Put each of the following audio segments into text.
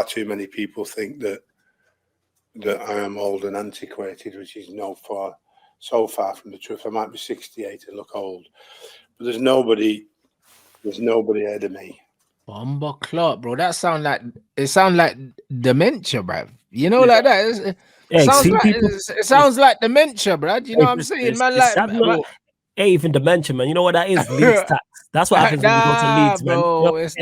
far too many people think that I am old and antiquated, which is so far from the truth. I might be 68 and look old, but there's nobody ahead of me. Bomber clot, bro. That sound like dementia, bruv. You know, like that. It sounds like dementia, bruv. You know what I'm saying, man? Like, ain't even dementia, man. You know what that is? Leeds tax. That's what happens when you go to Leeds, man. Bro, You know it's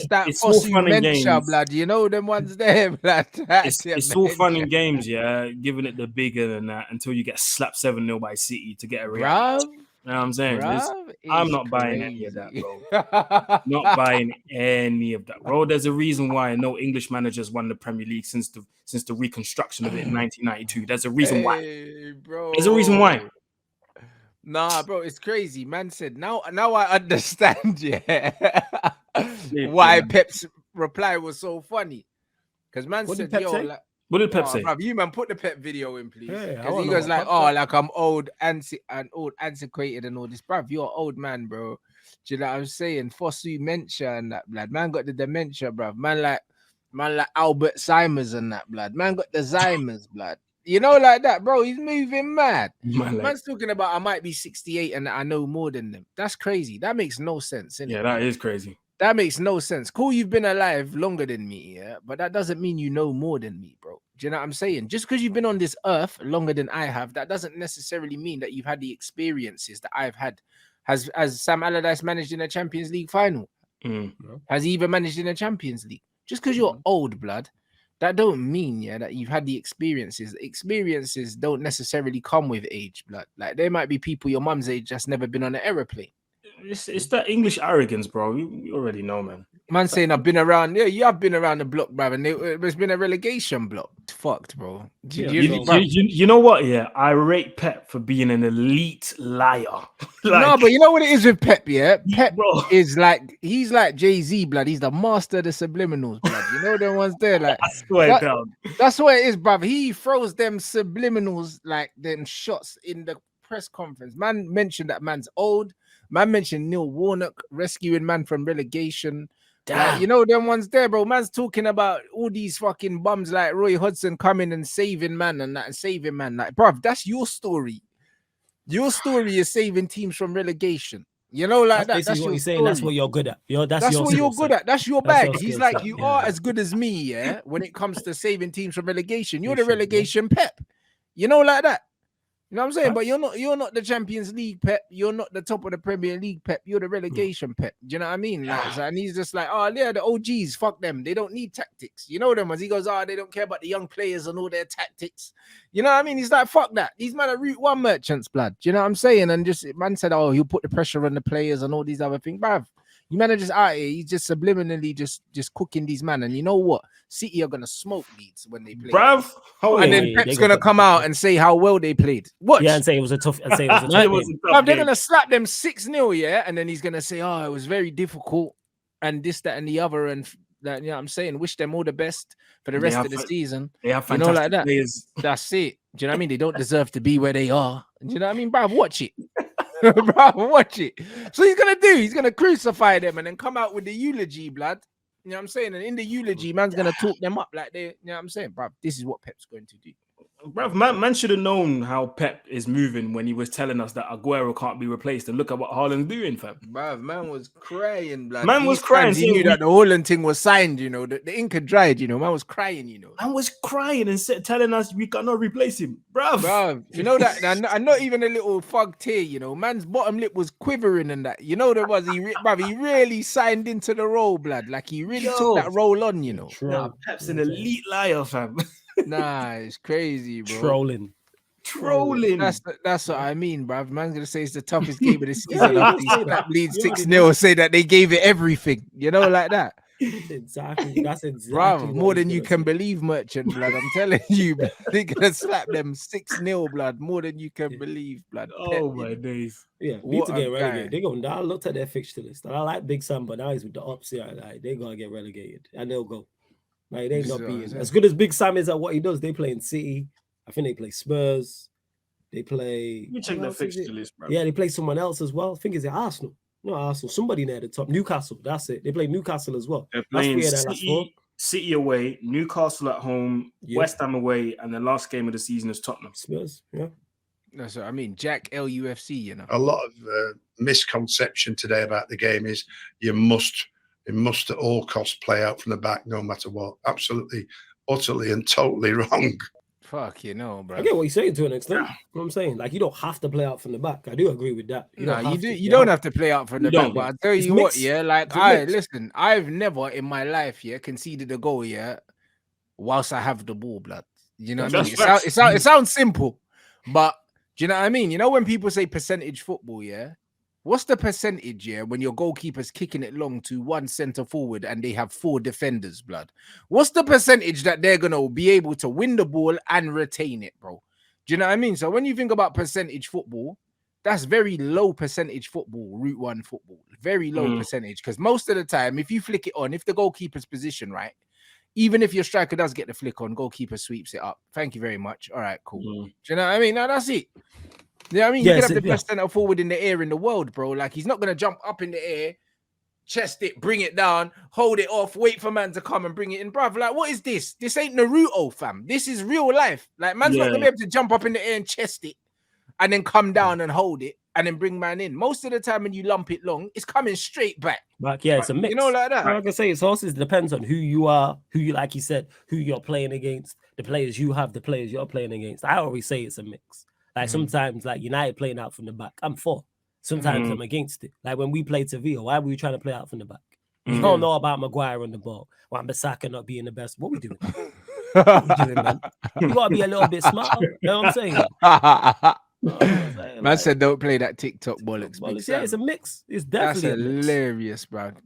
that dementia, blood. You know them ones there, blood. It's all fun and games, yeah. Giving it the bigger than that until you get slapped 7-0 by City to get a reaction. You know what I'm saying? I'm not buying any of that, bro. Not buying any of that, bro. There's a reason why no English managers won the Premier League since the reconstruction of it in 1992. There's a reason why. Bro. There's a reason why. Nah, bro, it's crazy. Man said, now I understand, why Pep's reply was so funny. Because man said, yo, what did Pep say? Bruv, you man, put the Pep video in, please. Because he goes like, like I'm old and antiquated and all this. Bruv, you're an old man, bro. Do you know what I'm saying? Fosu dementia and that, blood. Man got the dementia, bruv. Man like Albert Simons and that, blood. Man got the Zymers, blood. You know, like that, bro. He's moving mad. Man's talking about I might be 68 and I know more than them. That's crazy. That makes no sense. Yeah, that is crazy. That makes no sense. Cool, you've been alive longer than me, yeah, but that doesn't mean you know more than me, bro. Do you know what I'm saying? Just because you've been on this earth longer than I have, that doesn't necessarily mean that you've had the experiences that I've had. Has Sam Allardyce managed in a Champions League final? Has he even managed in a Champions League? Just because you're old, blood, that don't mean, that you've had the experiences. Experiences don't necessarily come with age, blood. Like, there might be people your mum's age just never been on an aeroplane. It's that English arrogance, bro. You already know, man. Man saying I've been around. Yeah, you have been around the block, bro. And there's been a relegation block. It's fucked, bro. You know what? Yeah, I rate Pep for being an elite liar. No, but you know what it is with Pep, yeah? Pep is like, he's like Jay-Z, blood. He's the master of the subliminals, blood. You know them ones there? Like, that's what it is, bruv. He throws them subliminals, like them shots in the press conference. Man mentioned that man's old. Man mentioned Neil Warnock rescuing man from relegation. Like, you know them ones there, bro. Man's talking about all these fucking bums like Roy Hodgson coming and saving man and that and saving man. Like, bruv, that's your story. Your story is saving teams from relegation. You know, like that's that's what your you're saying. story. That's what you're good at. That's what you're good at. That's your bag. Your He's like, set. you are as good as me, yeah, when it comes to saving teams from relegation. You're the relegation Pep. You know, like that. You know what I'm saying? But you're not the Champions League Pep. You're not the top of the Premier League Pep. You're the relegation Pep. Do you know what I mean? Like, and he's just like, oh yeah, the OGs, fuck them. They don't need tactics. You know them as he goes, they don't care about the young players and all their tactics. You know what I mean? He's like, fuck that. These men are Route 1 merchants, blood. Do you know what I'm saying? And just man said, he'll put the pressure on the players and all these other things. Bruv, you man are just out here. He's just subliminally just cooking these men. And you know what? City are gonna smoke Leeds when they play. Bruv. And then Pep's gonna come out and say how well they played. Watch. Yeah, and say it was a tough. They're gonna slap them 6-0, yeah, and then he's gonna say, it was very difficult, and this, that, and the other, and that. You know what I'm saying? Wish them all the best for the rest of the season. They have fantastic like that. players. That's it. Do you know what I mean? They don't deserve to be where they are. Do you know what I mean, bruv? Watch it. Bruv, watch it. So he's gonna crucify them and then come out with the eulogy, blood. You know what I'm saying? And in the eulogy, man's gonna talk them up like they, you know what I'm saying, bruv. This is what Pep's going to do. Bruv, man should have known how Pep is moving when he was telling us that Aguero can't be replaced. And look at what Haaland's doing, fam. Bruv, man was crying, blood. Man was crying. He knew that the Haaland thing was signed, you know. The ink had dried, you know. Man was crying, you know. Man was crying and telling us we cannot replace him, bruv. You know that, and not even a little fog tear, you know. Man's bottom lip was quivering and that. You know, he really signed into the role, blood. Like he really took that role on, you know. Nah, Pep's an elite liar, fam. Nah, it's crazy, bro. Trolling. That's what I mean, bruv. Man's gonna say it's the toughest game of the season. That Leeds 6-0, say that they gave it everything, you know, like that. Exactly. That's exactly. Bruv, more than you can believe, merchant, blood. I'm telling you, blood. They're gonna slap them 6-0, blood. More than you can believe, blood. Oh my days. Yeah, need to get relegated. They're going down. I looked at their fixture list. I like Big Sam, but now he's with the ups here. Like, they're gonna get relegated, and they'll go. Like, they not beating. As good as Big Sam is at what he does, they play in City. I think they play Spurs. They play. You check the fixture list, bro. Yeah, they play someone else as well. I think it's Arsenal. No, Arsenal. Somebody near the top. Newcastle. That's it. They play Newcastle as well. They're playing City, City away, Newcastle at home, West Ham away, and the last game of the season is Tottenham. Spurs, yeah. That's what I mean. Jack LUFC, you know. A lot of misconception today about the game is it must at all costs play out from the back no matter what. Absolutely, utterly and totally wrong. Fuck, you know, bro. I get what you're saying to an extent. You know what I'm saying? Like, you don't have to play out from the back. I do agree with that. You don't have to play out from the back. But I'll tell you what, like, listen, I've never in my life, conceded a goal, whilst I have the ball, blood. You know what I mean? It sounds simple, but do you know what I mean? You know when people say percentage football, what's the percentage, when your goalkeeper's kicking it long to one centre forward and they have 4 defenders, blood? What's the percentage that they're going to be able to win the ball and retain it, bro? Do you know what I mean? So when you think about percentage football, that's very low percentage football, Route 1 football. Very low percentage, because most of the time, if you flick it on, if the goalkeeper's position right, even if your striker does get the flick on, goalkeeper sweeps it up. Thank you very much. All right, cool. Do you know what I mean? Now that's it. You know what I mean? You can have the best centre forward in the air in the world, bro. Like, he's not going to jump up in the air, chest it, bring it down, hold it off, wait for man to come and bring it in. Bruv, like, what is this? This ain't Naruto, fam. This is real life. Like, man's not going to be able to jump up in the air and chest it and then come down and hold it and then bring man in. Most of the time when you lump it long, it's coming straight back. It's a mix. You know, like that. Like I say, it's horses. Depends on who you are, like you said, who you're playing against, the players you have, the players you're playing against. I always say it's a mix. Like sometimes, like United playing out from the back, I'm for. Sometimes I'm against it. Like when we played Sevilla, why were we trying to play out from the back? You don't know about Maguire on the ball. Wan-Bissaka not being the best. What we doing? What we doing, man? You gotta be a little bit smarter. You know what I'm saying? Man said don't play that TikTok bollocks. It's a mix. It's definitely hilarious, bro.